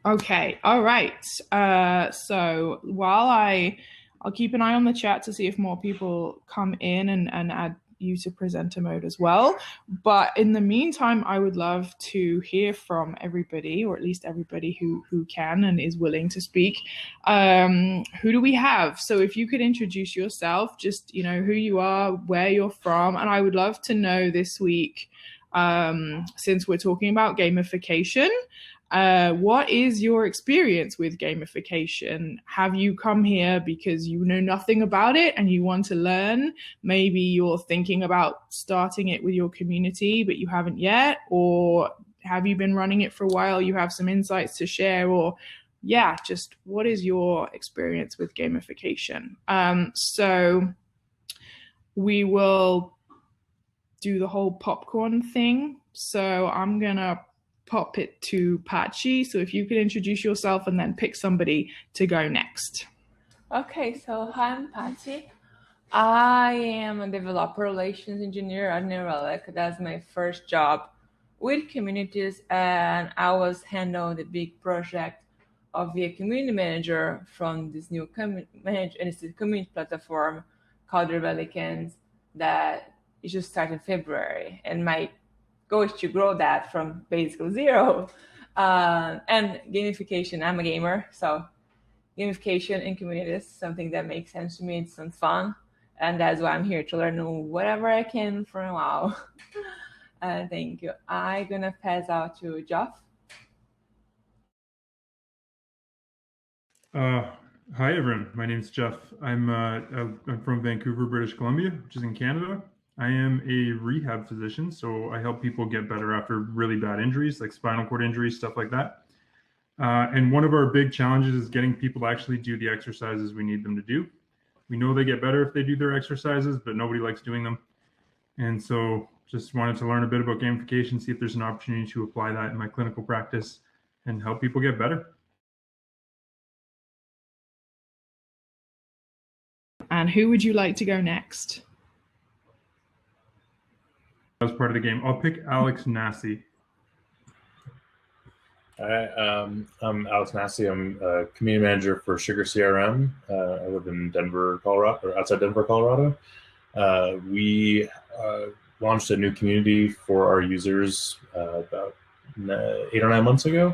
Okay, all right. So while I'll keep an eye on the chat to see if more people come in and add you to presenter mode as well. But in the meantime, I would love to hear from everybody, or at least everybody who can and is willing to speak. Who do we have? So if you could introduce yourself, just who you are, where you're from, and I would love to know this week, since we're talking about gamification. What is your experience with gamification? Have you come here because you know nothing about it and you want to learn? Maybe you're thinking about starting it with your community, but you haven't yet. Or have you been running it for a while? You have some insights to share, or just what is your experience with gamification? So we will do the whole popcorn thing. So I'm going to pop it to Patchy. So if you could introduce yourself and then pick somebody to go next. Okay, so hi, I'm Patchy. I am a developer relations engineer at New Relic. That's my first job with communities, and I was handling the big project of being a community manager from this new community platform called Revelicans that it just started in February, and my goal is to grow that from basically zero. And gamification, I'm a gamer, so gamification in communities, something that makes sense to me. It sounds fun, and that's why I'm here to learn whatever I can for a while. Thank you. I'm gonna pass out to Jeff. Hi everyone, my name is Jeff. I'm from Vancouver, British Columbia, which is in Canada. I am a rehab physician, so I help people get better after really bad injuries, like spinal cord injuries, stuff like that. And one of our big challenges is getting people to actually do the exercises we need them to do. We know they get better if they do their exercises, but nobody likes doing them. And so just wanted to learn a bit about gamification, see if there's an opportunity to apply that in my clinical practice and help people get better. And who would you like to go next? As part of the game, I'll pick Alex Massey. Hi, I'm Alex Massey. I'm a community manager for Sugar CRM. I live in Denver, Colorado, or outside Denver, Colorado. We launched a new community for our users about 8 or 9 months ago,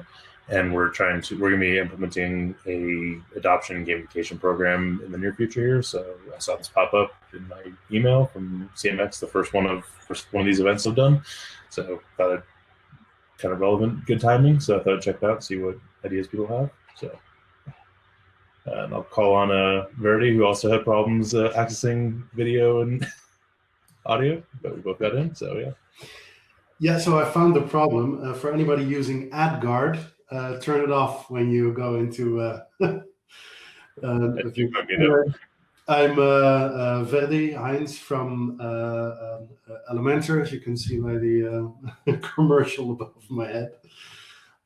and we're going to be implementing a adoption gamification program in the near future here. So I saw this pop up in my email from CMX, the first one of these events I've done. So thought it kind of relevant, good timing. So I thought I'd check it out, see what ideas people have. So, and I'll call on Verity, who also had problems accessing video and audio, but we both got in. So yeah. Yeah, so I found the problem for anybody using AdGuard. Turn it off when you go into. If you, I'm Verdi Heinz from Elementor, as you can see by the commercial above my head.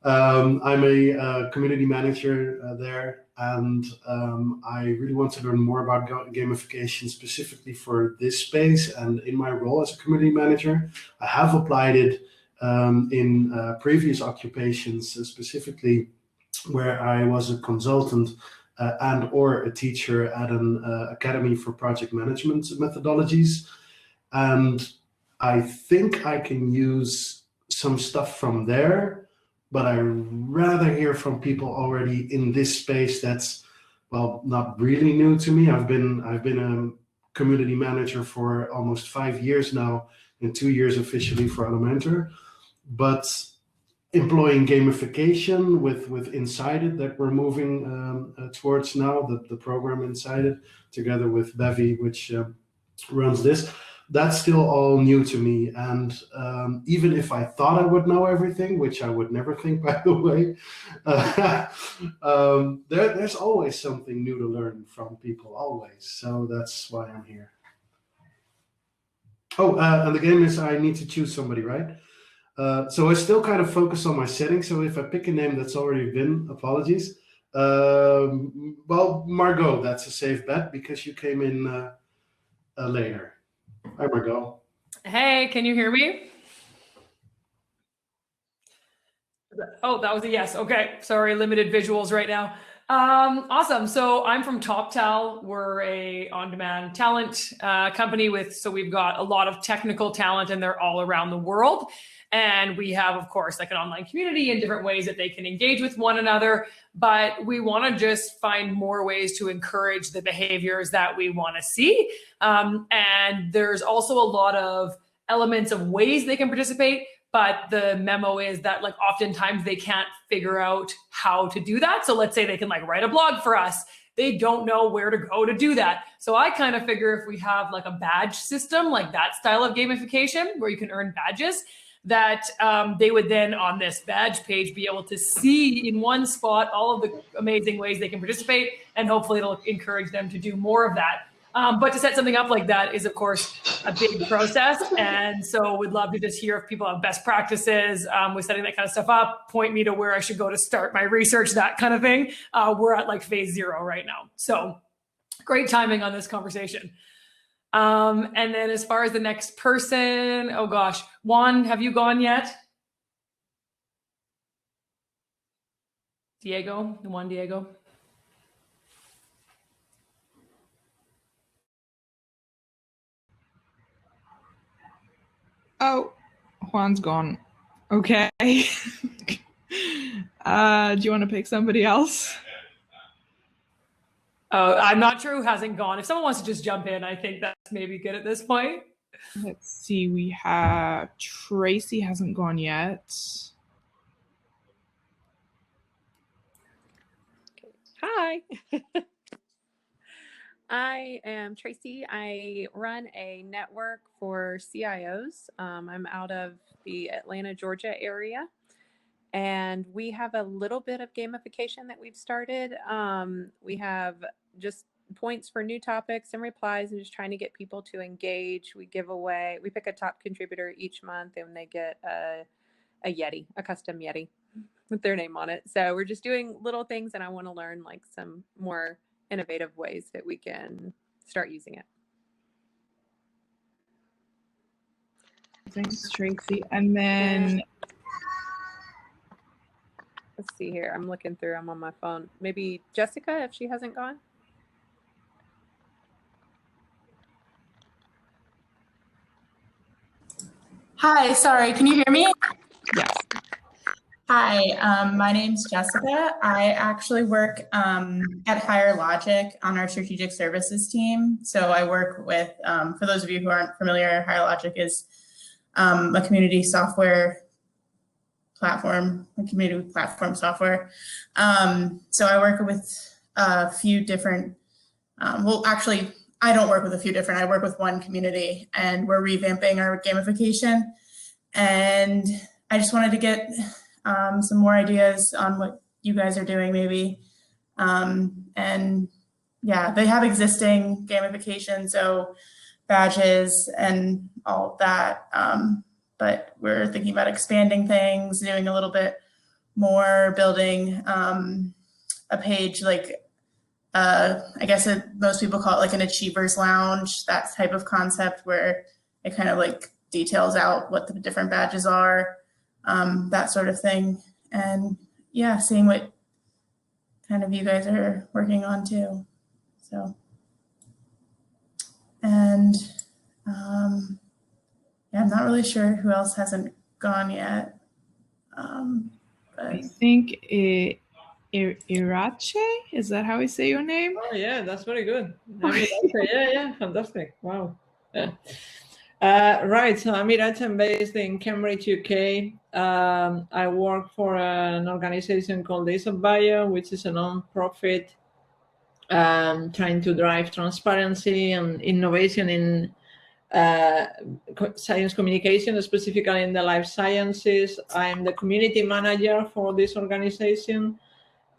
I'm a community manager there, and I really want to learn more about gamification specifically for this space. And in my role as a community manager, I have applied it in previous occupations, specifically where I was a consultant and or a teacher at an academy for project management methodologies. And I think I can use some stuff from there, but I rather hear from people already in this space that's, well, not really new to me. I've been a community manager for almost 5 years now, and 2 years officially for Elementor. But employing gamification with Inside It that we're moving towards now, the program Inside It, together with Bevy, which runs this, that's still all new to me. And even if I thought I would know everything, which I would never think, by the way, there's always something new to learn from people, always. So that's why I'm here. Oh, and the game is I need to choose somebody, right? So I still kind of focus on my settings. So if I pick a name that's already been, apologies. Well, Margot, that's a safe bet because you came in later. Hi, Margot. Hey, can you hear me? Oh, that was a yes. Okay. Sorry, limited visuals right now. Awesome. So I'm from TopTal. We're a on-demand talent company so we've got a lot of technical talent and they're all around the world. And we have, of course, like an online community and different ways that they can engage with one another. But we want to just find more ways to encourage the behaviors that we want to see. And there's also a lot of elements of ways they can participate. But the memo is that like oftentimes they can't figure out how to do that. So let's say they can like write a blog for us. They don't know where to go to do that. So I kind of figure if we have like a badge system, like that style of gamification where you can earn badges, that they would then on this badge page be able to see in one spot all of the amazing ways they can participate. And hopefully it'll encourage them to do more of that. But to set something up like that is, of course, a big process. And so we'd love to just hear if people have best practices with setting that kind of stuff up, point me to where I should go to start my research, that kind of thing. We're at like phase 0 right now. So great timing on this conversation. And then as far as the next person, oh gosh, Juan, have you gone yet? Juan Diego. Oh, Juan's gone. Okay. Do you want to pick somebody else? I'm not sure who hasn't gone. If someone wants to just jump in, I think that's maybe good at this point. Let's see. We have Tracy hasn't gone yet. Hi. I am Tracy. I run a network for CIOs. I'm out of the Atlanta, Georgia area. And we have a little bit of gamification that we've started. We have just points for new topics and replies and just trying to get people to engage. We pick a top contributor each month and they get a Yeti, a custom Yeti with their name on it. So we're just doing little things and I want to learn like some more innovative ways that we can start using it. Thanks, Tracy. And then let's see here. I'm looking through. I'm on my phone. Maybe Jessica, if she hasn't gone. Hi, sorry, can you hear me? yes. Hi, my name's Jessica. I actually work at Higher Logic on our strategic services team. So I work with, for those of you who aren't familiar, Higher Logic is a community software platform, a community platform software. So I work with a few different, well, actually, I don't work with a few different, I work with one community and we're revamping our gamification. And I just wanted to get some more ideas on what you guys are doing maybe. And yeah, they have existing gamification, so badges and all of that. But we're thinking about expanding things, doing a little bit more, building a page like, I guess most people call it like an Achievers Lounge, that type of concept where it kind of like details out what the different badges are, that sort of thing. And yeah, seeing what kind of you guys are working on too. So, and yeah, I'm not really sure who else hasn't gone yet. But I think Irache, is that how we say your name? Oh yeah, that's very good. Yeah, fantastic. Wow. Yeah. Right, so I'm Irache, I'm based in Cambridge, UK. I work for an organization called Days of Bio, which is a non-profit trying to drive transparency and innovation in science communication, specifically in the life sciences. I'm the community manager for this organization.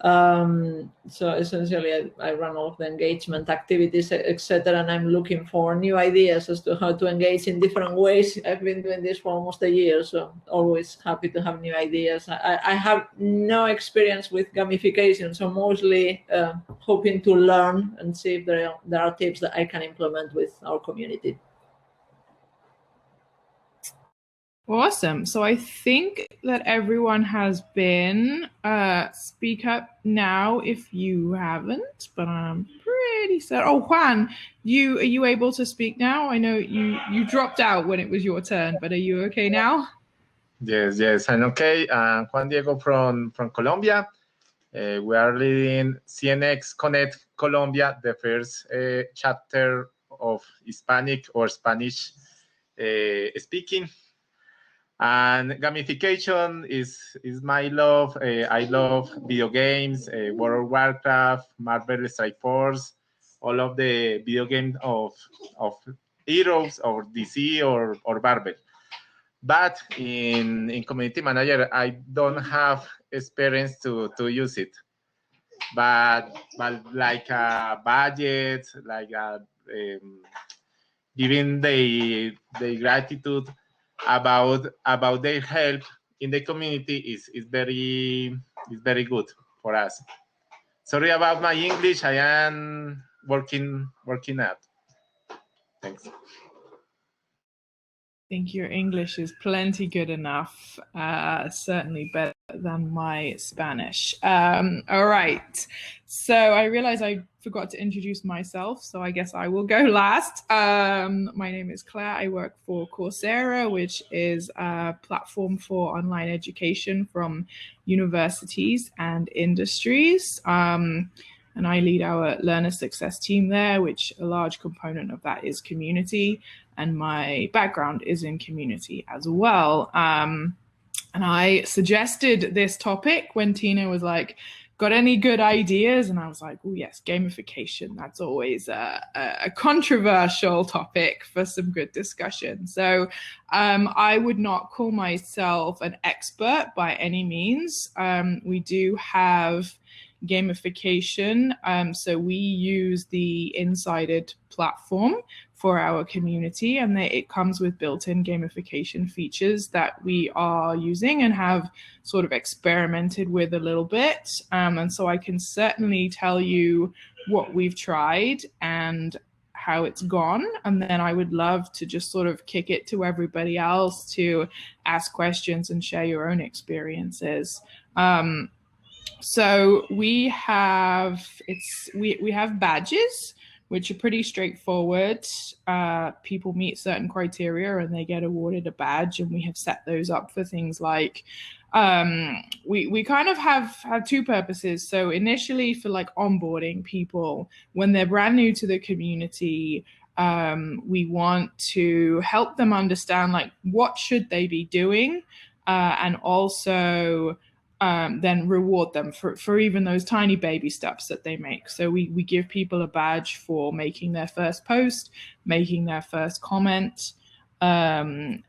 So essentially I run all of the engagement activities, etc. And I'm looking for new ideas as to how to engage in different ways. I've been doing this for almost a year, so always happy to have new ideas. I have no experience with gamification, so mostly hoping to learn and see if there are tips that I can implement with our community. Awesome. So I think that everyone has been. Speak up now if you haven't, but I'm pretty certain. Oh, Juan, are you able to speak now? I know you dropped out when it was your turn, but are you okay now? Yes, I'm okay. Juan Diego from Colombia. We are leading CMX Connect Colombia, the first chapter of Hispanic or Spanish speaking. And gamification is my love. I love video games, World of Warcraft, Marvel Strike Force, all of the video games of heroes or DC or Marvel. But in community manager, I don't have experience to use it. But like budget, like giving the gratitude about their help in the community is very good for us. Sorry about my English. I am working out. Thanks. I think your English is plenty good enough, certainly better than my Spanish. All right. So I realize I forgot to introduce myself, so I guess I will go last. My name is Claire. I work for Coursera, which is a platform for online education from universities and industries. And I lead our learner success team there, which a large component of that is community. And my background is in community as well. And I suggested this topic when Tina was like, got any good ideas? And I was like, oh yes, gamification. That's always a controversial topic for some good discussion. So I would not call myself an expert by any means. We do have gamification. So we use the Insided platform for our community, and it comes with built-in gamification features that we are using and have sort of experimented with a little bit. And so I can certainly tell you what we've tried and how it's gone. And then I would love to just sort of kick it to everybody else to ask questions and share your own experiences. So we have badges, which are pretty straightforward. People meet certain criteria and they get awarded a badge, and we have set those up for things like we kind of have two purposes. So initially for like onboarding people when they're brand new to the community, we want to help them understand like what should they be doing, and also then reward them for even those tiny baby steps that they make. So we give people a badge for making their first post, making their first comment, and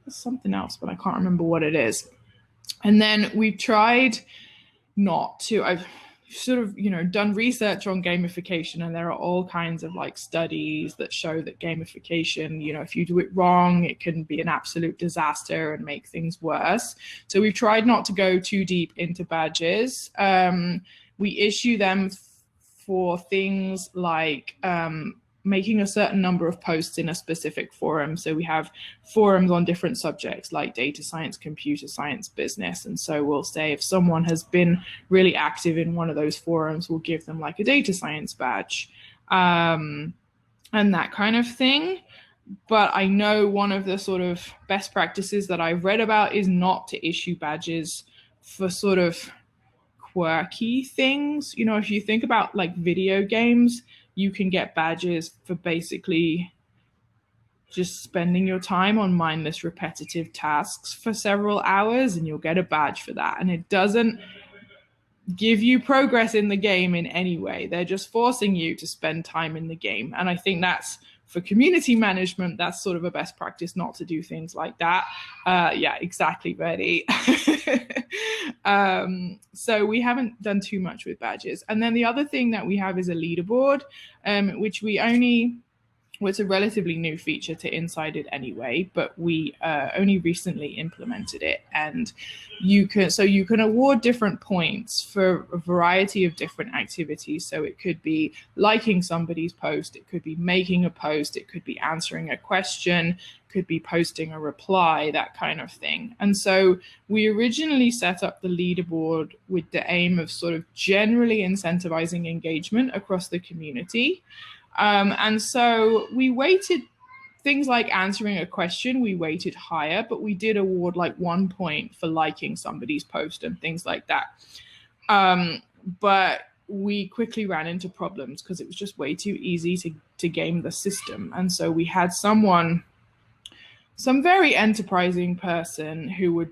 something else, but I can't remember what it is. And then we've tried not to, I've sort of, done research on gamification, and there are all kinds of like studies that show that gamification, if you do it wrong, it can be an absolute disaster and make things worse. So we've tried not to go too deep into badges. We issue them for things like making a certain number of posts in a specific forum. So we have forums on different subjects like data science, computer science, business. And so we'll say if someone has been really active in one of those forums, we'll give them like a data science badge, and that kind of thing. But I know one of the sort of best practices that I've read about is not to issue badges for sort of quirky things. If you think about like video games, you can get badges for basically just spending your time on mindless repetitive tasks for several hours, and you'll get a badge for that. And it doesn't give you progress in the game in any way. They're just forcing you to spend time in the game. And I think that's, for community management, that's sort of a best practice not to do things like that. Yeah, exactly, Betty. So we haven't done too much with badges. And then the other thing that we have is a leaderboard, which we Well, it's a relatively new feature to Inside It anyway, but we only recently implemented it, and you can award different points for a variety of different activities. So it could be liking somebody's post, it could be making a post, it could be answering a question, could be posting a reply, that kind of thing. And so we originally set up the leaderboard with the aim of sort of generally incentivizing engagement across the community. And so we weighted things like answering a question, we weighted higher, but we did award like 1 point for liking somebody's post and things like that. But we quickly ran into problems because it was just way too easy to game the system. And so we had some very enterprising person who would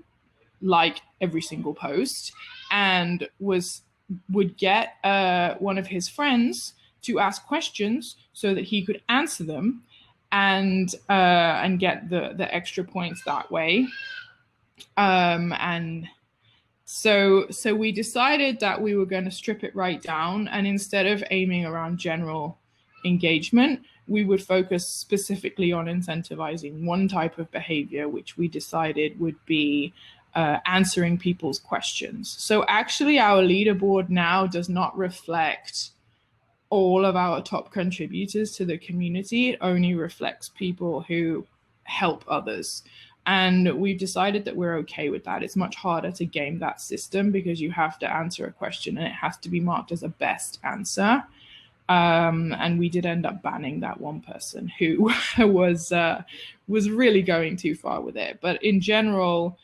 like every single post and would get one of his friends to ask questions so that he could answer them and get the extra points that way. And so we decided that we were going to strip it right down, and instead of aiming around general engagement, we would focus specifically on incentivizing one type of behavior, which we decided would be answering people's questions. So actually our leaderboard now does not reflect all of our top contributors to the community. It only reflects people who help others. And we've decided that we're okay with that. It's much harder to game that system because you have to answer a question and it has to be marked as a best answer. And we did end up banning that one person who was really going too far with it. But in general,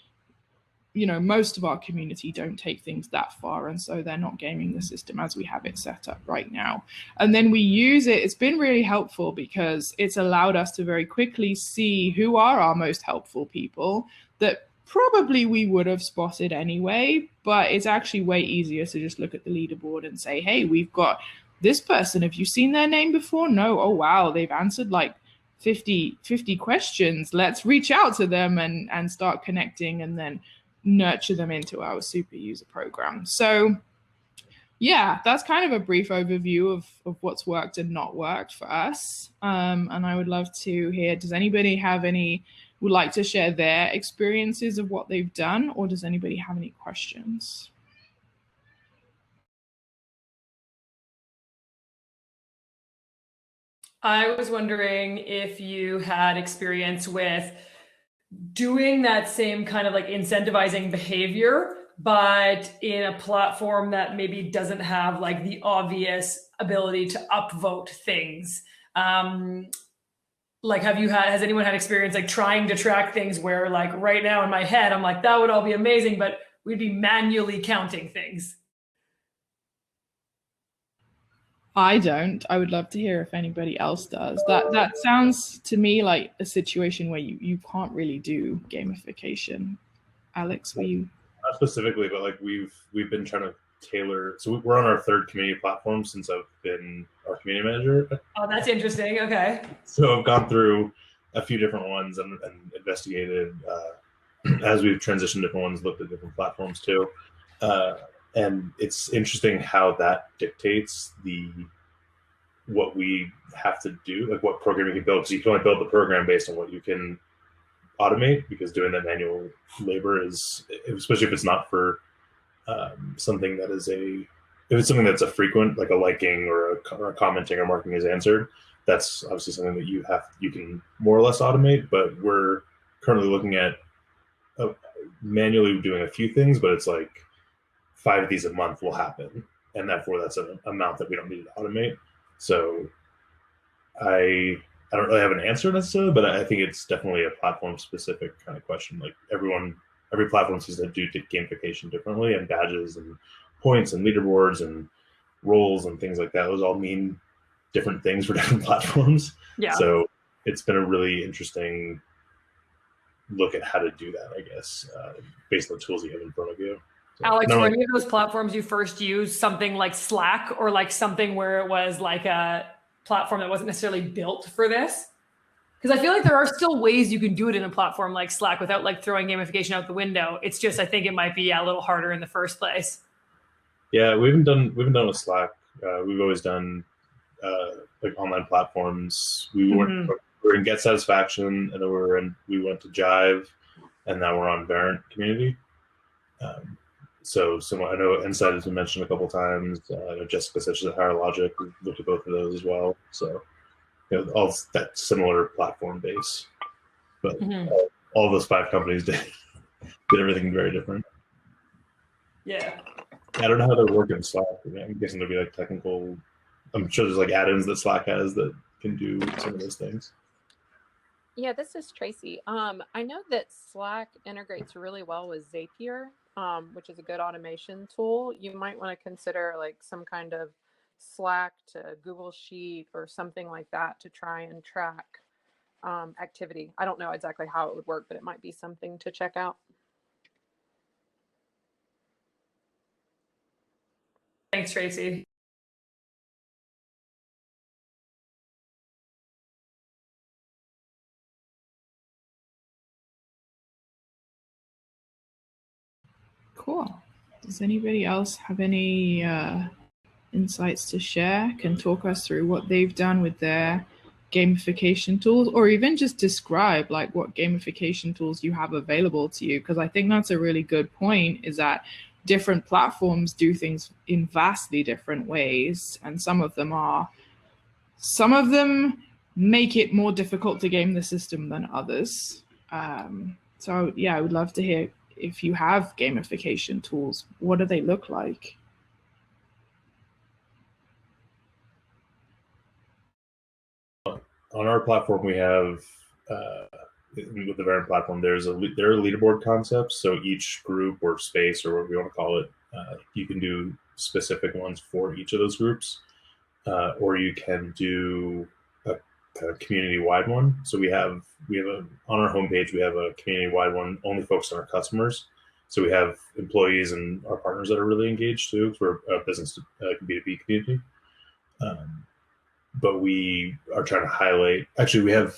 you know, most of our community don't take things that far, and so they're not gaming the system as we have it set up right now. And then we use it. It's been really helpful because it's allowed us to very quickly see who are our most helpful people that probably we would have spotted anyway, but it's actually way easier to just look at the leaderboard and say, hey, we've got this person. Have you seen their name before? No. Oh, wow. They've answered like 50 questions. Let's reach out to them and start connecting and then nurture them into our super user program. So yeah, that's kind of a brief overview of what's worked and not worked for us. And I would love to hear, does anybody would like to share their experiences of what they've done, or does anybody have any questions? I was wondering if you had experience with doing that same kind of like incentivizing behavior, but in a platform that maybe doesn't have like the obvious ability to upvote things. Like, has anyone had experience like trying to track things where like right now in my head, I'm like, that would all be amazing, but we'd be manually counting things? I don't. I would love to hear if anybody else does. That sounds to me like a situation where you can't really do gamification. Alex, were you? Not specifically, but like we've been trying to tailor. So we're on our third community platform since I've been our community manager. Oh, that's interesting. Okay. So I've gone through a few different ones and investigated as we've transitioned different ones, looked at different platforms too. And it's interesting how that dictates what we have to do, like what program you can build. So you can only build the program based on what you can automate, because doing that manual labor is, especially if it's not for something that is if it's something that's a frequent, like a liking or a commenting or marking as answered, that's obviously something that you can more or less automate. But we're currently looking at manually doing a few things, but it's like 5 of these a month will happen, and therefore that's an amount that we don't need to automate. So I don't really have an answer necessarily, but I think it's definitely a platform specific kind of question. Like every platform seems to do gamification differently, and badges and points and leaderboards and roles and things like that. Those all mean different things for different platforms. Yeah. So it's been a really interesting look at how to do that, I guess, based on the tools you have in front of you. So, Alex, were any of those platforms you first used something like Slack, or like something where it was like a platform that wasn't necessarily built for this? Because I feel like there are still ways you can do it in a platform like Slack without like throwing gamification out the window. It's just, I think it might be a little harder in the first place. Yeah, we haven't done with Slack. We've always done like online platforms. We were in Get Satisfaction, and then we went to Jive, and now we're on Variant Community. So I know Insight has been mentioned a couple times. I know Jessica said she's at Higher Logic. We've looked at both of those as well. So all that similar platform base, but all those 5 companies did everything very different. Yeah. I don't know how they're working Slack. I'm guessing there'll be like technical. I'm sure there's like add-ins that Slack has that can do some of those things. Yeah, this is Tracy. I know that Slack integrates really well with Zapier, which is a good automation tool. You might want to consider like some kind of Slack to Google Sheet or something like that to try and track activity. I don't know exactly how it would work, but it might be something to check out. Thanks, Tracy. Cool. Does anybody else have any insights to share? Can talk us through what they've done with their gamification tools, or even just describe like what gamification tools you have available to you? Because I think that's a really good point, is that different platforms do things in vastly different ways, and some of them make it more difficult to game the system than others. So yeah, I would love to hear if you have gamification tools. What do they look like? On our platform, we have with the Variant platform, there are leaderboard concepts. So each group or space or whatever you want to call it, you can do specific ones for each of those groups, or you can do a kind of community-wide one. So we have on our homepage, we have a community-wide one only focused on our customers. So we have employees and our partners that are really engaged too, because we're a business B2B community. But we are trying to highlight, actually we have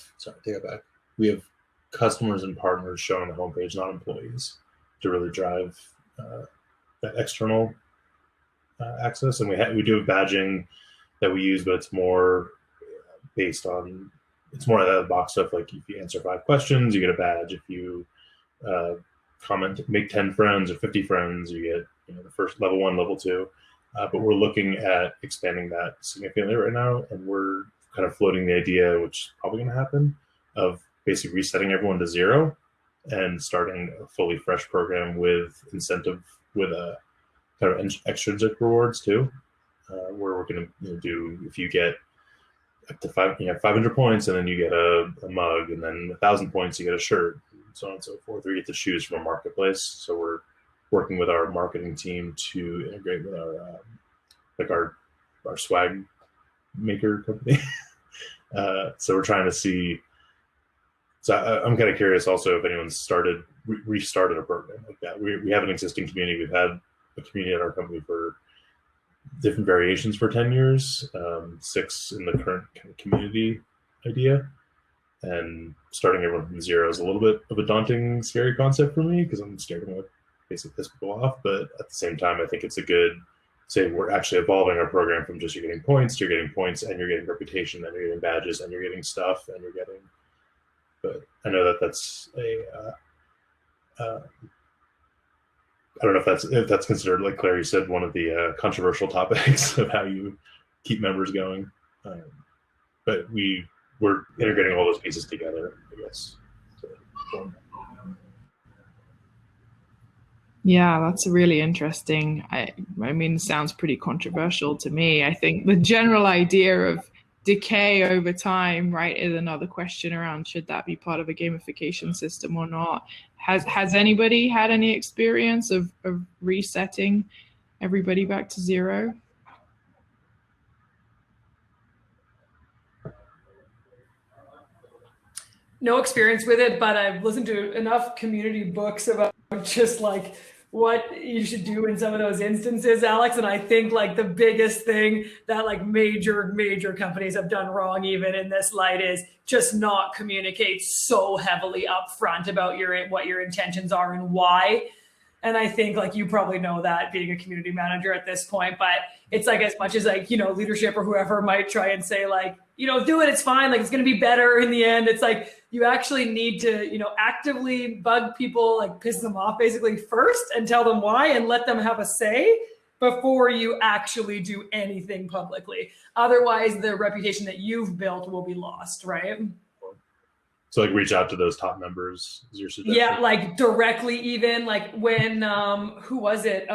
customers and partners shown on the homepage, not employees, to really drive that external access. And we do have badging that we use, but it's more based on, it's more out of the box stuff. Like if you answer 5 questions, you get a badge. If you comment, make 10 friends or 50 friends, you get the first level 1, level 2. But we're looking at expanding that significantly right now, and we're kind of floating the idea, which is probably going to happen, of basically resetting everyone to 0 and starting a fully fresh program with incentive, with a kind of extrinsic rewards too, where we're going to do, if you get up to 500 points, and then you get a mug, and then 1,000 points, you get a shirt, and so on and so forth, or you get to choose from a marketplace. So we're working with our marketing team to integrate with our swag maker company. So we're trying to see. So I'm kind of curious also if anyone's restarted a program like that. We have an existing community. We've had a community at our company for different variations for 10 years, 6 in the current kind of community idea. And starting everyone from 0 is a little bit of a daunting, scary concept for me, because I'm scared I'm going to basically piss people off. But at the same time, I think it's a good, say we're actually evolving our program from just you're getting points and you're getting reputation, and you're getting badges, and you're getting stuff, and you're getting. But I know that's I don't know if that's considered, like Clary said, one of the controversial topics of how you keep members going. But we're integrating all those pieces together, I guess. Yeah, that's really interesting. I mean, it sounds pretty controversial to me. I think the general idea of decay over time, right, is another question around should that be part of a gamification system or not. Has anybody had any experience of resetting everybody back to 0? No experience with it, but I've listened to enough community books about just like what you should do in some of those instances, Alex. And I think like the biggest thing that like major companies have done wrong, even in this light, is just not communicate so heavily upfront about what your intentions are and why. And I think like you probably know that being a community manager at this point, but it's like as much as like, leadership or whoever might try and say like, do it, it's fine. Like it's going to be better in the end. It's like, you actually need to, actively bug people, like piss them off basically first and tell them why and let them have a say before you actually do anything publicly. Otherwise, the reputation that you've built will be lost, right? So like reach out to those top members is your suggestion? Yeah, like directly even like when, who was it?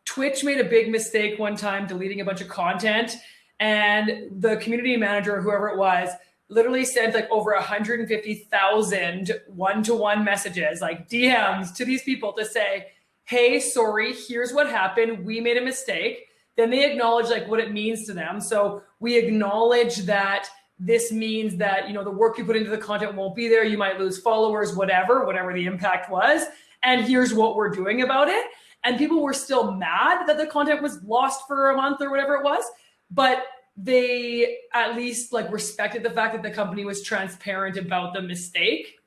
Twitch made a big mistake one time deleting a bunch of content, and the community manager, whoever it was, literally sent like over 150,000 one-to-one messages, like DMs to these people to say, hey, sorry, here's what happened. We made a mistake. Then they acknowledge like what it means to them. So we acknowledge that this means that, the work you put into the content won't be there. You might lose followers, whatever the impact was. And here's what we're doing about it. And people were still mad that the content was lost for a month or whatever it was. But they at least like respected the fact that the company was transparent about the mistake.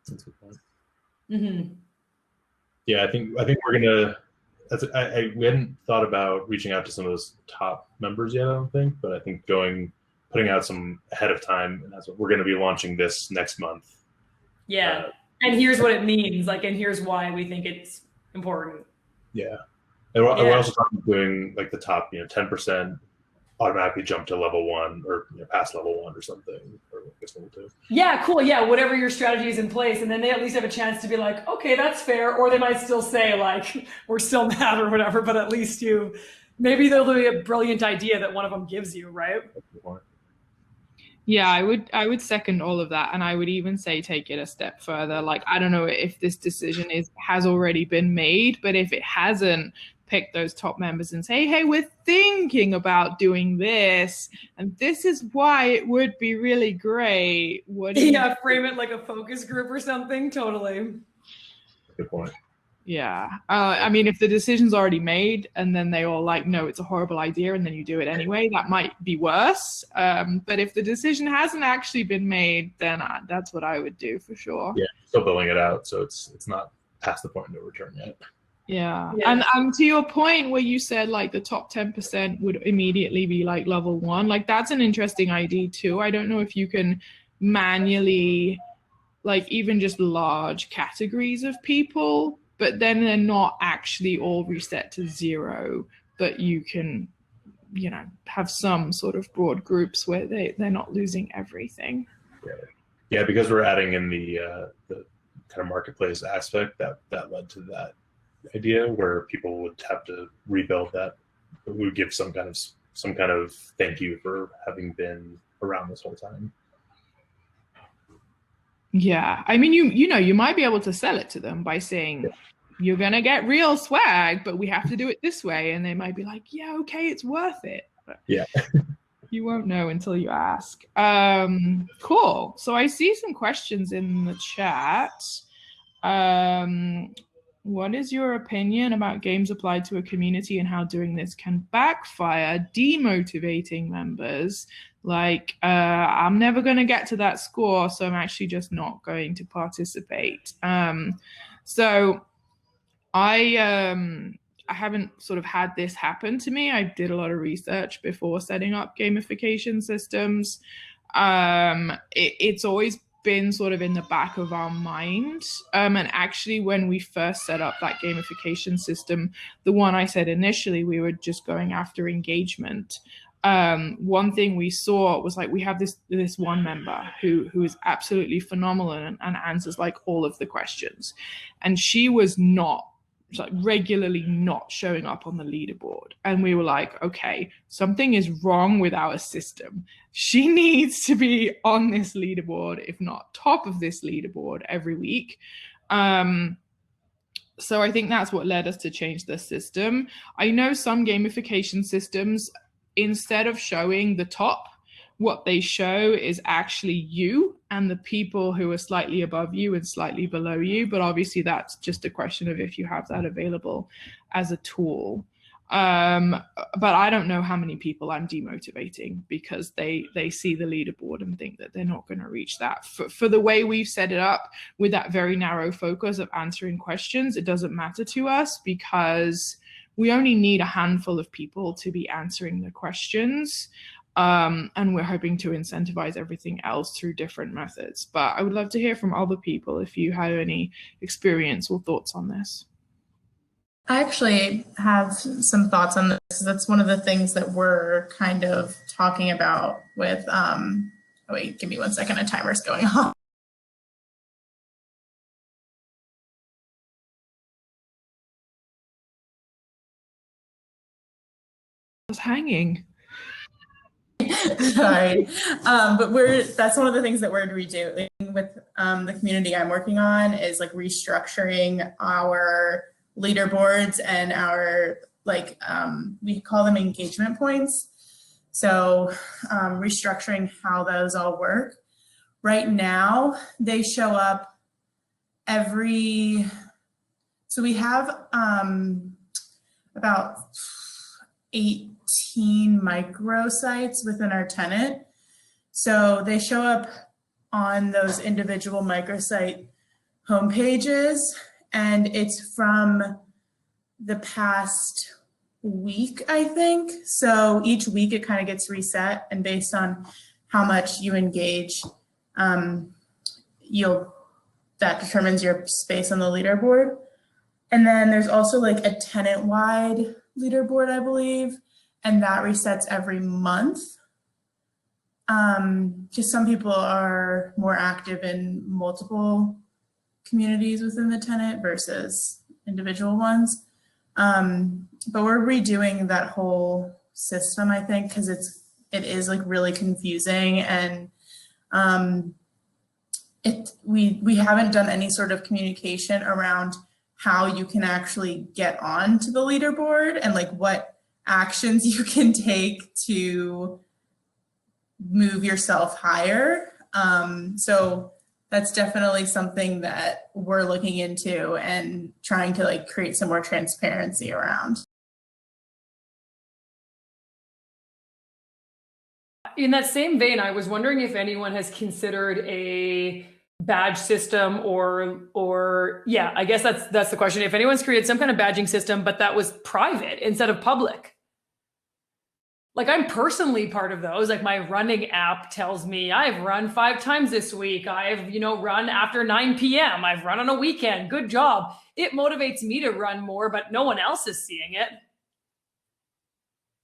That's a good point. Mm-hmm. Yeah, I think we're gonna. We hadn't thought about reaching out to some of those top members yet, I don't think. But I think putting out some ahead of time, and that's what we're going to be launching this next month. Yeah, and here's what it means, like, and here's why we think it's important. Yeah, and we're also talking doing like the top, 10% automatically jump to level 1 or past level 1 or something, or I guess level 2. Yeah, cool. Yeah, whatever your strategy is in place, and then they at least have a chance to be like, okay, that's fair, or they might still say like, we're still mad or whatever, but at least maybe there'll be a brilliant idea that one of them gives you, right? Yeah, I would second all of that, and I would even say take it a step further. Like, I don't know if this decision has already been made, but if it hasn't, pick those top members and say, hey, we're thinking about doing this, and this is why it would be really great. Frame it like a focus group or something. Totally. Good point. Yeah. I mean, if the decision's already made and then they all like, no, it's a horrible idea, and then you do it anyway, that might be worse. But if the decision hasn't actually been made, then that's what I would do for sure. Yeah, still building it out, so it's not past the point of no return yet. Yeah. And to your point where you said like the top 10% would immediately be like level 1, like that's an interesting idea too. I don't know if you can manually like even just large categories of people, but then they're not actually all reset to 0, but you can, have some sort of broad groups where they're not losing everything. Yeah, because we're adding in the kind of marketplace aspect that led to that idea where people would have to rebuild that. We would give some kind of thank you for having been around this whole time. Yeah, I mean, you might be able to sell it to them by saying, you're gonna get real swag, but we have to do it this way, and they might be like, yeah, okay, it's worth it. But yeah. You won't know until you ask. Cool. So I see some questions in the chat. What is your opinion about games applied to a community and how doing this can backfire, demotivating members? Like, I'm never going to get to that score, so I'm actually just not going to participate. So I haven't sort of had this happen to me. I did a lot of research before setting up gamification systems. It's always been sort of in the back of our mind. And actually, when we first set up that gamification system, the one I said initially, we were just going after engagement. One thing we saw was like, we have this one member who is absolutely phenomenal and answers like all of the questions. And she was regularly not showing up on the leaderboard. And we were like, okay, something is wrong with our system. She needs to be on this leaderboard, if not top of this leaderboard every week. So I think that's what led us to change the system. I know some gamification systems, instead of showing the top, what they show is actually you and the people who are slightly above you and slightly below you. But obviously that's just a question of if you have that available as a tool. But I don't know how many people I'm demotivating because they see the leaderboard and think that they're not going to reach that. For the way we've set it up with that very narrow focus of answering questions, it doesn't matter to us because we only need a handful of people to be answering the questions. And we're hoping to incentivize everything else through different methods. But I would love to hear from other people if you have any experience or thoughts on this. I actually have some thoughts on this. That's one of the things that we're kind of talking about with, oh wait, give me 1 second, a timer's going off. I was hanging. Sorry, but that's one of the things that we're redoing with the community I'm working on is like restructuring our leaderboards and our we call them engagement points. So restructuring how those all work. Right now, they show up so we have about 18 microsites within our tenant. So they show up on those individual microsite homepages, and it's from the past week, I think. So each week it kind of gets reset, and based on how much you engage, that determines your space on the leaderboard. And then there's also like a tenant-wide leaderboard, I believe, and that resets every month. Just some people are more active in multiple communities within the tenant versus individual ones. But we're redoing that whole system, I think, because it is like really confusing, and we haven't done any sort of communication around how you can actually get on to the leaderboard and like what actions you can take to move yourself higher. So that's definitely something that we're looking into and trying to like create some more transparency around. In that same vein, I was wondering if anyone has considered a badge system or yeah, I guess that's the question. If anyone's created some kind of badging system, but that was private instead of public. Like I'm personally part of those. Like my running app tells me I've run 5 times this week. I've, run after 9 p.m. I've run on a weekend. Good job. It motivates me to run more, but no one else is seeing it.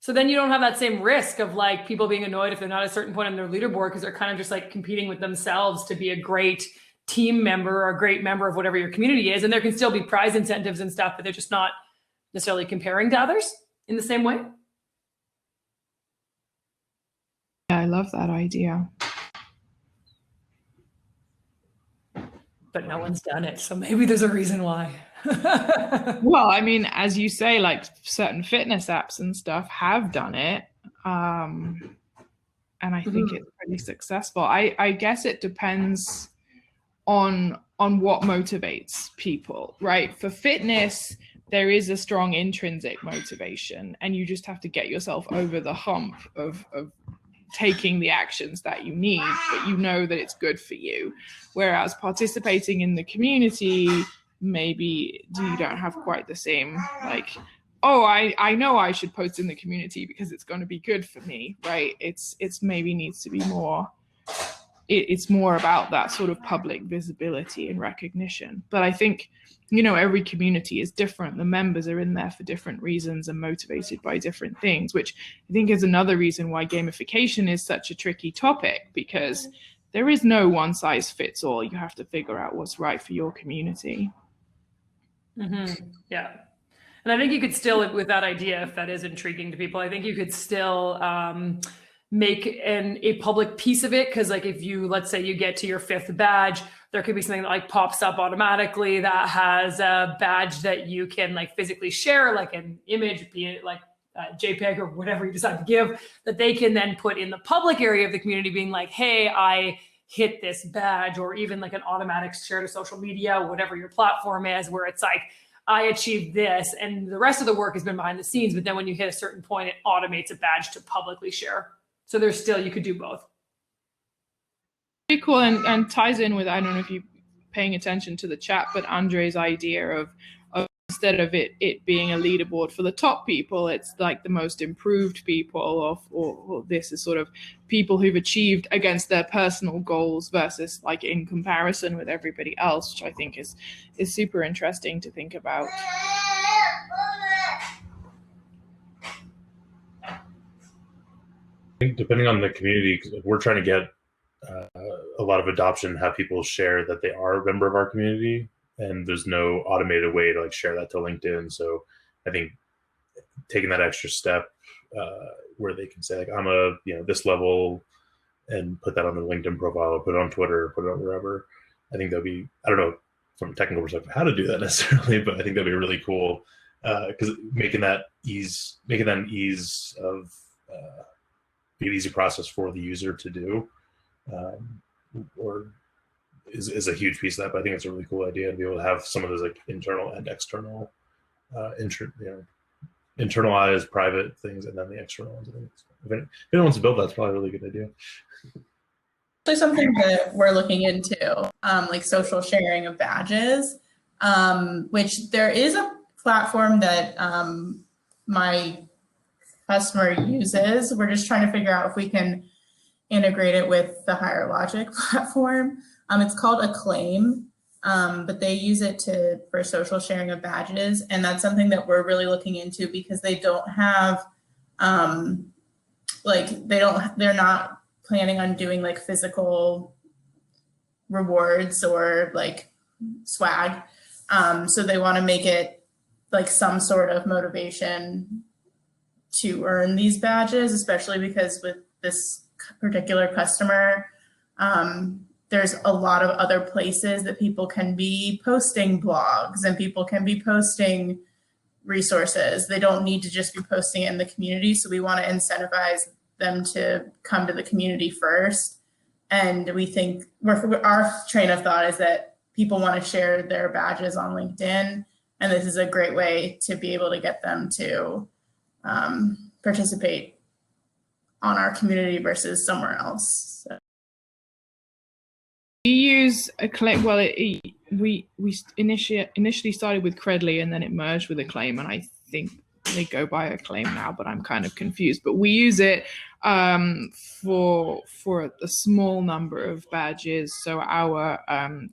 So then you don't have that same risk of like people being annoyed if they're not at a certain point on their leaderboard because they're kind of just like competing with themselves to be a great team member or a great member of whatever your community is. And there can still be prize incentives and stuff, but they're just not necessarily comparing to others in the same way. Yeah, I love that idea. But no one's done it. So maybe there's a reason why. Well, I mean, as you say, like certain fitness apps and stuff have done it. And I think it's pretty successful. I guess it depends on what motivates people, right? For fitness, there is a strong intrinsic motivation, and you just have to get yourself over the hump of taking the actions that you need, but you know that it's good for you. Whereas participating in the community, maybe you don't have quite the same, like, oh, I know I should post in the community because it's going to be good for me, right? It's maybe needs to be more, it's more about that sort of public visibility and recognition. But I think, every community is different. The members are in there for different reasons and motivated by different things, which I think is another reason why gamification is such a tricky topic, because there is no one size fits all. You have to figure out what's right for your community. Yeah. And I think you could still, with that idea, if that is intriguing to people, I think you could still make a public piece of it. Because like if you, let's say you get to your 5th badge, there could be something that like pops up automatically that has a badge that you can like physically share, like an image, be it like JPEG or whatever you decide to give, that they can then put in the public area of the community being like, hey, I hit this badge, or even like an automatic share to social media, whatever your platform is, where it's like, I achieved this, and the rest of the work has been behind the scenes. But then when you hit a certain point, it automates a badge to publicly share. So there's still, you could do both. Pretty cool, and ties in with, I don't know if you're paying attention to the chat, but Andre's idea of instead of it being a leaderboard for the top people, it's like the most improved people, or this is sort of people who've achieved against their personal goals versus like in comparison with everybody else, which I think is super interesting to think about. I think depending on the community, we're trying to get a lot of adoption, have people share that they are a member of our community, and there's no automated way to like share that to LinkedIn. So I think taking that extra step where they can say like, I'm a, this level, and put that on their LinkedIn profile, or put it on Twitter, or put it on wherever. I think that'd be, I don't know from a technical perspective how to do that necessarily, but I think that'd be really cool, because making that an ease of be an easy process for the user to do, or is a huge piece of that. But I think it's a really cool idea to be able to have some of those like internal and external, internalized private things, and then the external ones. If anyone wants to build that, it's probably a really good idea. Actually, something that we're looking into, like social sharing of badges, which there is a platform that my customer uses. We're just trying to figure out if we can integrate it with the Higher Logic platform. It's called Acclaim, but they use it for social sharing of badges. And that's something that we're really looking into, because they don't have, they're not planning on doing like physical rewards or like swag. So they want to make it like some sort of motivation to earn these badges, especially because with this particular customer, there's a lot of other places that people can be posting blogs and people can be posting resources. They don't need to just be posting it in the community. So we want to incentivize them to come to the community first. And we think our train of thought is that people want to share their badges on LinkedIn. And this is a great way to be able to get them to participate on our community versus somewhere else. So. We use Acclaim. Well, we initially started with Credly, and then it merged with Acclaim, and I think they go by Acclaim now, but I'm kind of confused. But we use it for a small number of badges. So our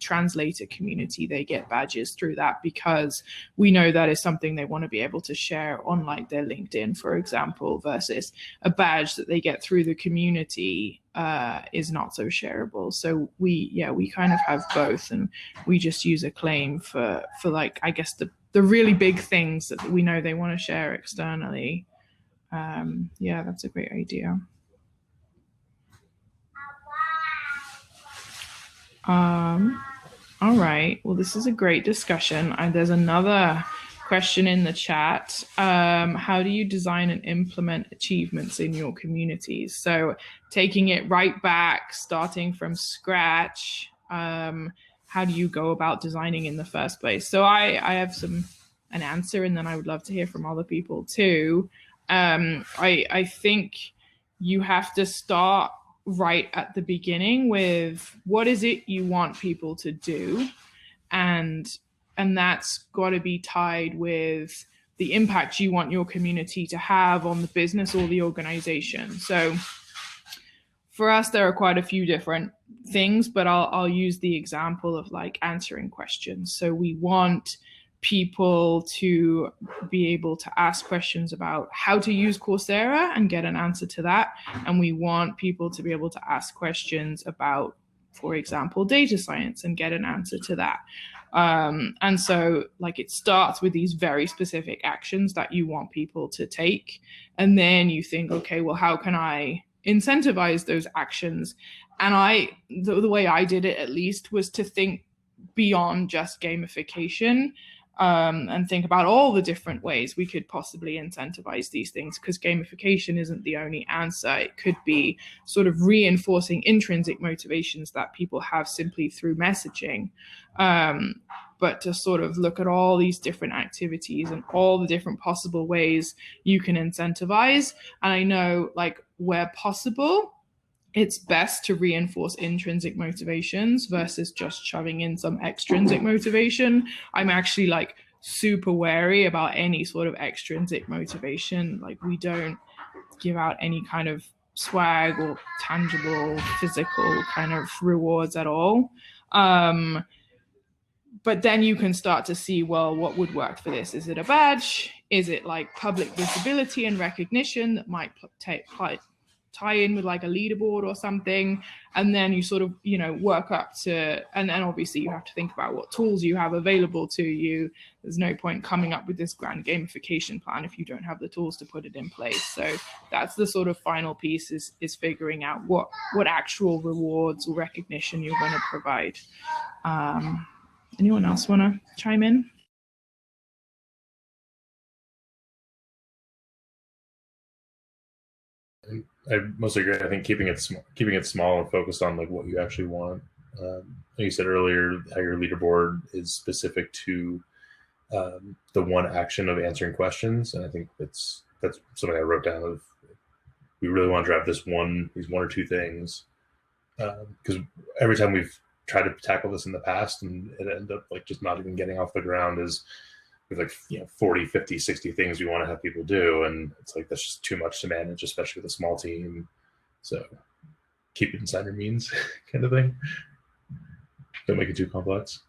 translator community, they get badges through that, because we know that is something they want to be able to share on like their LinkedIn, for example, versus a badge that they get through the community is not so shareable. So we kind of have both, and we just use Acclaim for like, I guess the really big things that we know they want to share externally. Yeah, that's a great idea. All right, well, this is a great discussion. There's another question in the chat. How do you design and implement achievements in your communities? So taking it right back, starting from scratch, how do you go about designing in the first place? So I have an answer, and then I would love to hear from other people too. I think you have to start right at the beginning with what is it you want people to do, and that's got to be tied with the impact you want your community to have on the business or the organization. So for us, there are quite a few different things, but I'll use the example of like answering questions. So we want people to be able to ask questions about how to use Coursera and get an answer to that. And we want people to be able to ask questions about, for example, data science and get an answer to that. And so like it starts with these very specific actions that you want people to take. And then you think, okay, well, how can I incentivize those actions? And the way I did it, at least, was to think beyond just gamification and think about all the different ways we could possibly incentivize these things, because gamification isn't the only answer. It could be sort of reinforcing intrinsic motivations that people have simply through messaging. But to sort of look at all these different activities and all the different possible ways you can incentivize. And I know, like, where possible, it's best to reinforce intrinsic motivations versus just shoving in some extrinsic motivation. I'm actually like super wary about any sort of extrinsic motivation. Like, we don't give out any kind of swag or tangible physical kind of rewards at all. But then you can start to see, well, what would work for this? Is it a badge? Is it like public visibility and recognition that might tie in with like a leaderboard or something? And then you sort of, you know, work up to, and then obviously you have to think about what tools you have available to you. There's no point coming up with this grand gamification plan if you don't have the tools to put it in place. So that's the sort of final piece, is figuring out what actual rewards or recognition you're going to provide. Anyone else want to chime in? I mostly agree. I think keeping it small and focused on like what you actually want. Like you said earlier, how your leaderboard is specific to the one action of answering questions, and I think that's something I wrote down. Of we really want to drive these one or two things, because every time we've tried to tackle this in the past and it ended up like just not even getting off the ground, is with like, you know, 40, 50, 60 things we want to have people do, and it's like that's just too much to manage, especially with a small team. So keep it inside your means kind of thing. Don't make it too complex.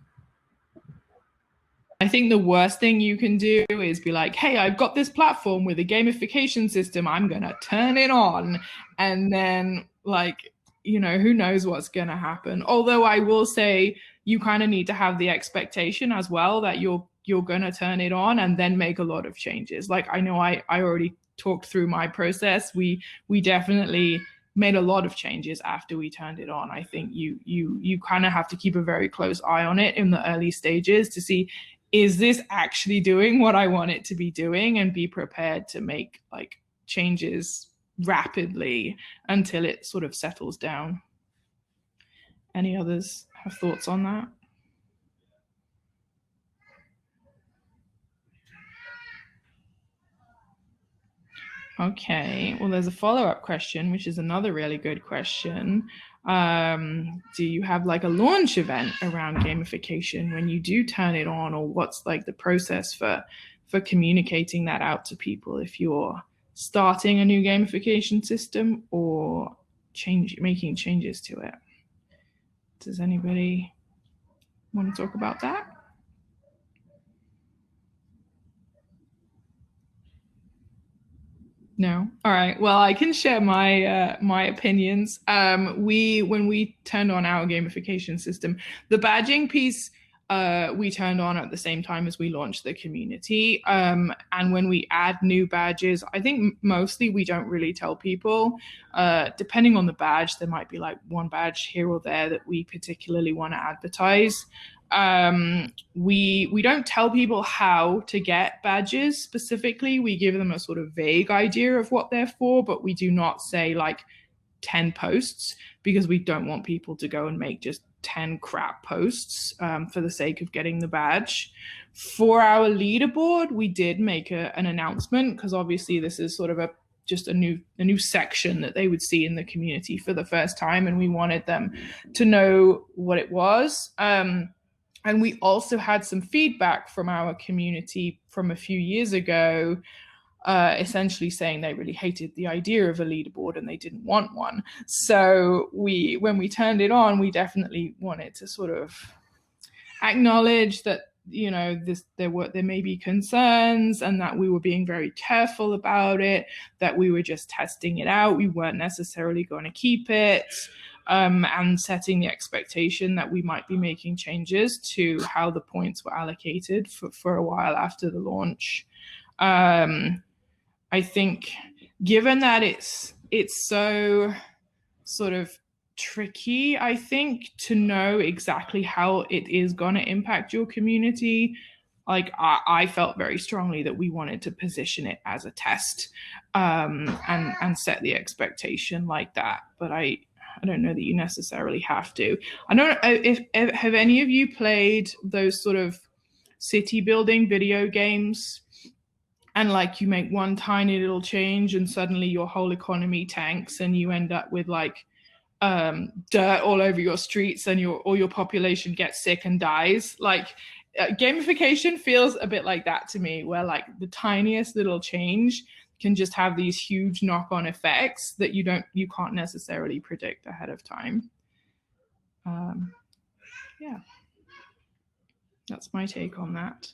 I think the worst thing you can do is be like, hey, I've got this platform with a gamification system, I'm gonna turn it on, and then, like, you know, who knows what's gonna happen. Although I will say you kind of need to have the expectation as well that you're gonna turn it on and then make a lot of changes. Like, I know I already talked through my process. We definitely made a lot of changes after we turned it on. I think you kind of have to keep a very close eye on it in the early stages to see, is this actually doing what I want it to be doing, and be prepared to make like changes rapidly until it sort of settles down. Any others have thoughts on that? Okay, well, there's a follow-up question, which is another really good question. Do you have like a launch event around gamification when you do turn it on, or what's like the process for communicating that out to people if you're starting a new gamification system or making changes to it? Does anybody want to talk about that? No. All right. Well, I can share my opinions. When we turned on our gamification system, the badging piece we turned on at the same time as we launched the community. And when we add new badges, I think mostly we don't really tell people. Depending on the badge, there might be like one badge here or there that we particularly want to advertise. We don't tell people how to get badges specifically. We give them a sort of vague idea of what they're for, but we do not say like 10 posts, because we don't want people to go and make just 10 crap posts for the sake of getting the badge. For our leaderboard, we did make an announcement, because obviously this is sort of just a new section that they would see in the community for the first time, and we wanted them to know what it was. And we also had some feedback from our community from a few years ago, essentially saying they really hated the idea of a leaderboard and they didn't want one. So when we turned it on, we definitely wanted to sort of acknowledge that, you know, there may be concerns, and that we were being very careful about it, that we were just testing it out. We weren't necessarily going to keep it. And setting the expectation that we might be making changes to how the points were allocated for a while after the launch. I think given that it's so sort of tricky, I think, to know exactly how it is going to impact your community, like I felt very strongly that we wanted to position it as a test, and set the expectation like that. But I don't know that you necessarily have to. I don't know if have any of you played those sort of city building video games, and like you make one tiny little change and suddenly your whole economy tanks and you end up with like dirt all over your streets and all your population gets sick and dies. Like gamification feels a bit like that to me, where like the tiniest little change can just have these huge knock-on effects that you can't necessarily predict ahead of time. Yeah, that's my take on that.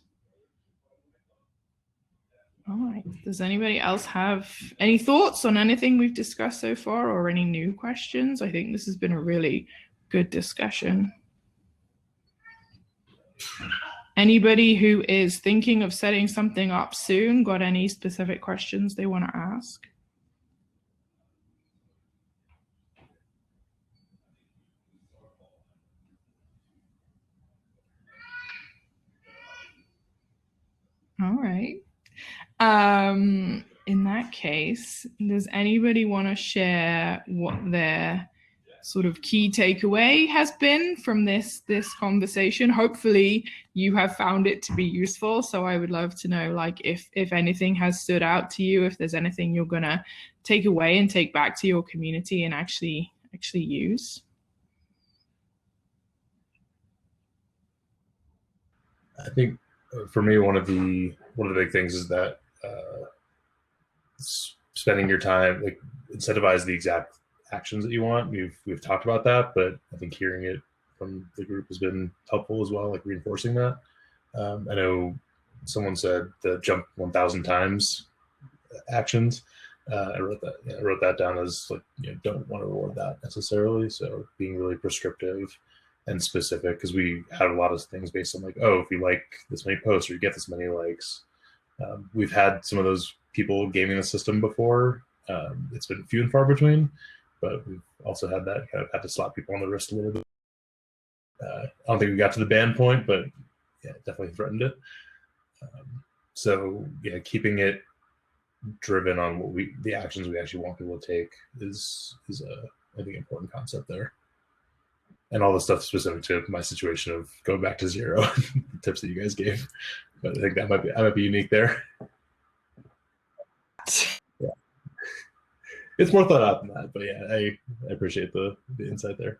All right, does anybody else have any thoughts on anything we've discussed so far, or any new questions? I think this has been a really good discussion. Anybody who is thinking of setting something up soon, got any specific questions they want to ask? All right. In that case, does anybody want to share what their sort of key takeaway has been from this conversation? Hopefully you have found it to be useful. So I would love to know, like, if anything has stood out to you, if there's anything you're gonna take away and take back to your community and actually use. I think for me, one of the big things is that spending your time, like, incentivize the exact actions that you want. We've talked about that, but I think hearing it from the group has been helpful as well, like reinforcing that. I know someone said the jump 1,000 times actions. I wrote that down as, like, don't want to reward that necessarily. So being really prescriptive and specific, because we had a lot of things based on, like, oh, if you like this many posts or you get this many likes. We've had some of those people gaming the system before. It's been few and far between, but we've also had that kind of had to slap people on the wrist a little bit. I don't think we got to the ban point, but yeah, definitely threatened it. So yeah, keeping it driven on the actions we actually want people to take is I think important concept there. And all the stuff specific to my situation of going back to zero, the tips that you guys gave. But I think I might be unique there. Yeah. It's more thought out than that, but yeah, I appreciate the insight there.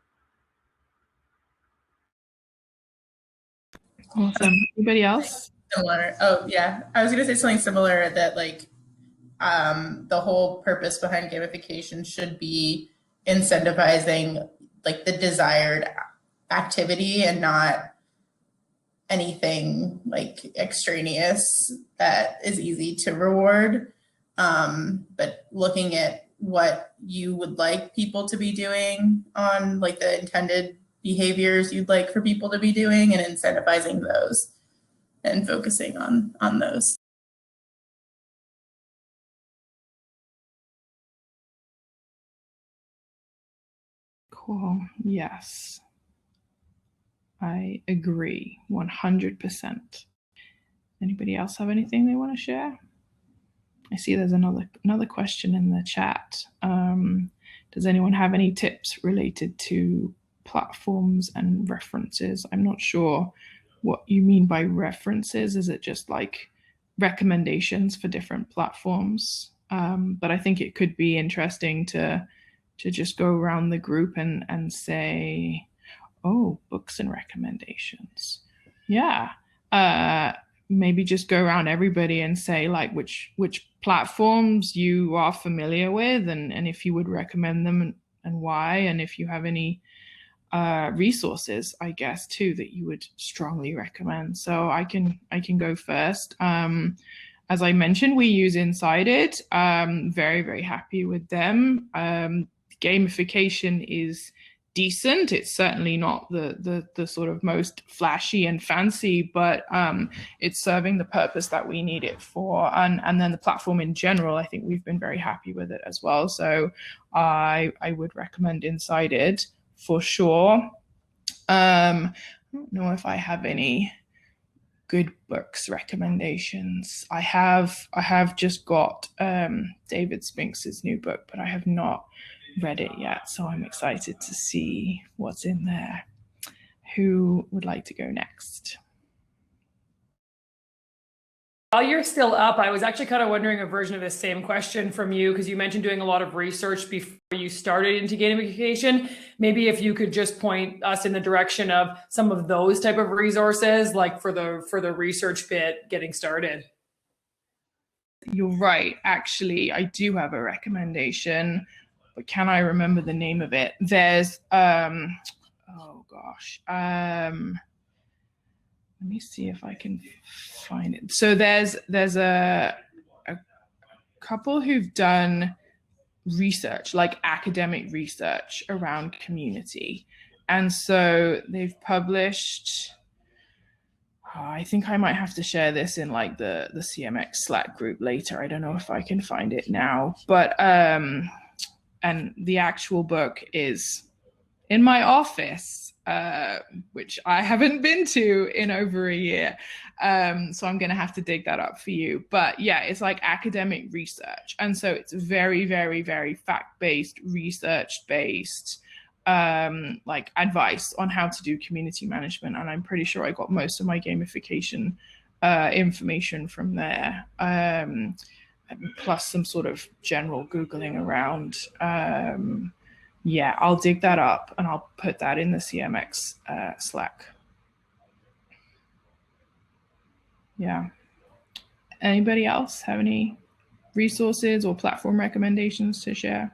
Awesome. Anybody else? Similar. Oh yeah, I was gonna say something similar, that like the whole purpose behind gamification should be incentivizing like the desired activity and not anything like extraneous that is easy to reward. But looking at what you would like people to be doing on like the intended behaviors you'd like for people to be doing, and incentivizing those and focusing on those. Cool. Yes. I agree 100%. Anybody else have anything they want to share? I see there's another question in the chat. Does anyone have any tips related to platforms and references? I'm not sure what you mean by references. Is it just like recommendations for different platforms? But I think it could be interesting to just go around the group and say, oh, books and recommendations. Yeah. Maybe just go around everybody and say like which platforms you are familiar with, and if you would recommend them and why, and if you have any resources, I guess, too, that you would strongly recommend. So I can go first. As I mentioned, we use Untitled. Very, very happy with them. Gamification is decent. It's certainly not the sort of most flashy and fancy, but it's serving the purpose that we need it for. And then the platform in general, I think we've been very happy with it as well. So I would recommend Untitled for sure. I don't know if I have any good books recommendations. I have just got David Spinks's new book, but I have not read it yet, so I'm excited to see what's in there. Who would like to go next? While you're still up, I was actually kind of wondering a version of this same question from you, because you mentioned doing a lot of research before you started into gamification. Maybe if you could just point us in the direction of some of those type of resources, like for the research bit getting started. You're right. Actually, I do have a recommendation, but can I remember the name of it? There's oh gosh. Let me see if I can find it. So there's a couple who've done research, like academic research around community. And so they've published, I think I might have to share this in like the CMX Slack group later. I don't know if I can find it now, but and the actual book is in my office, which I haven't been to in over a year. So I'm going to have to dig that up for you. But yeah, it's like academic research. And so it's very, very, very fact-based, research-based, like advice on how to do community management. And I'm pretty sure I got most of my gamification information from there, plus some sort of general Googling around. Yeah, I'll dig that up and I'll put that in the CMX Slack. Yeah. Anybody else have any resources or platform recommendations to share?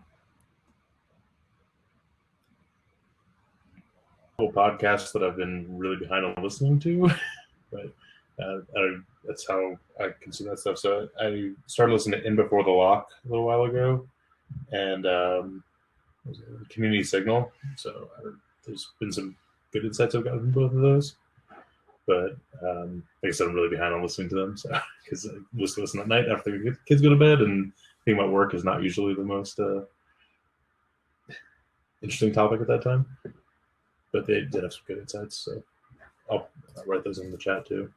Podcasts that I've been really behind on listening to, but that's how I consume that stuff. So I started listening to In Before the Lock a little while ago, and Community Signal. So there's been some good insights I've gotten from both of those. But like I said, I'm really behind on listening to them. So because I just listen at night after the kids go to bed, and thinking about work is not usually the most interesting topic at that time. But they did have some good insights. So I'll write those in the chat too.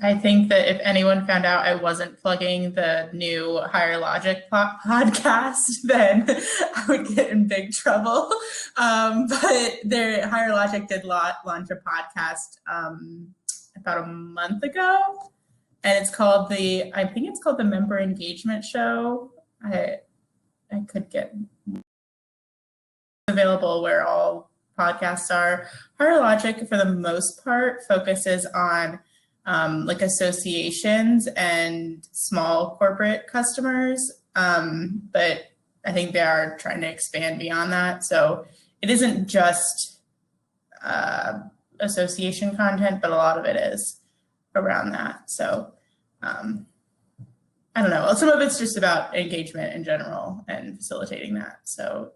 I think that if anyone found out I wasn't plugging the new Higher Logic podcast, then I would get in big trouble. But Higher Logic did launch a podcast about a month ago, and it's called I think it's called the Member Engagement Show. I could get available where all podcasts are. Higher Logic, for the most part, focuses on like associations and small corporate customers. But I think they are trying to expand beyond that. So it isn't just association content, but a lot of it is around that. So I don't know. Some of it's just about engagement in general and facilitating that. So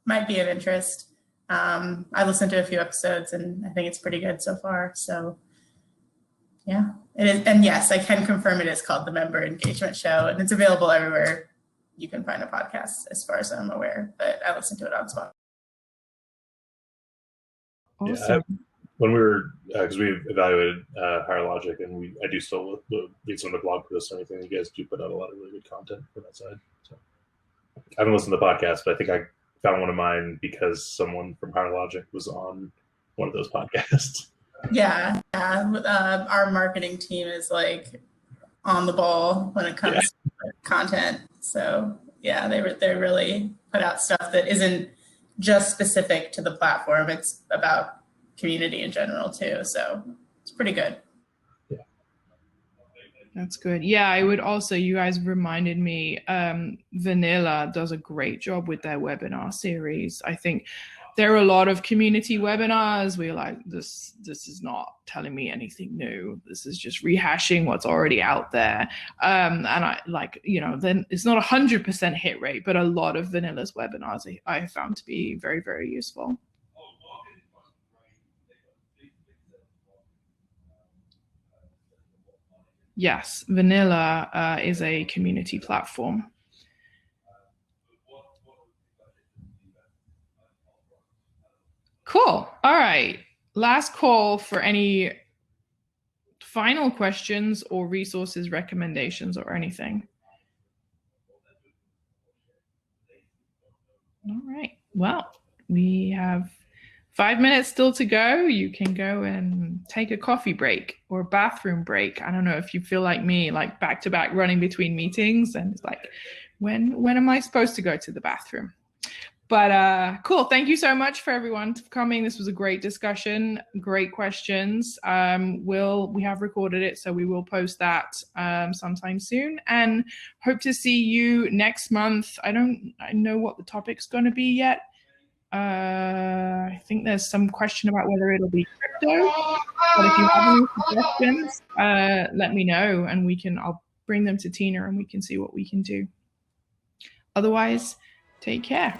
might be of interest. I listened to a few episodes and I think it's pretty good so far. So yeah, it is. And yes, I can confirm it is called the Member Engagement Show, and it's available everywhere you can find a podcast, as far as I'm aware, but I listen to it on Spotify. Awesome. Yeah, when we were, because we evaluated Higher Logic, and I do still read some of the blog posts and everything. You guys do put out a lot of really good content for that side. So I haven't listened to the podcast, but I think I found one of mine because someone from Higher Logic was on one of those podcasts. Yeah. Our marketing team is like on the ball when it comes to content. So yeah, they really put out stuff that isn't just specific to the platform. It's about community in general too. So it's pretty good. Yeah. That's good. Yeah, I would also, you guys reminded me, Vanilla does a great job with their webinar series. I think there are a lot of community webinars. We're like, this is not telling me anything new. This is just rehashing what's already out there. And I like, then it's not 100% hit rate, but a lot of Vanilla's webinars I have found to be very, very useful. Yes, Vanilla is a community platform. Cool. All right. last call for any final questions or resources, recommendations, or anything. All right. Well, we have 5 minutes still to go. You can go and take a coffee break or a bathroom break. I don't know if you feel like me, like back to back running between meetings, and it's like, when am I supposed to go to the bathroom? But cool. Thank you so much for everyone for coming. This was a great discussion, great questions. We have recorded it, so we will post that sometime soon, and hope to see you next month. I know what the topic's going to be yet. I think there's some question about whether it'll be crypto, but if you have any suggestions, let me know, and I'll bring them to Tina and we can see what we can do. Otherwise, take care.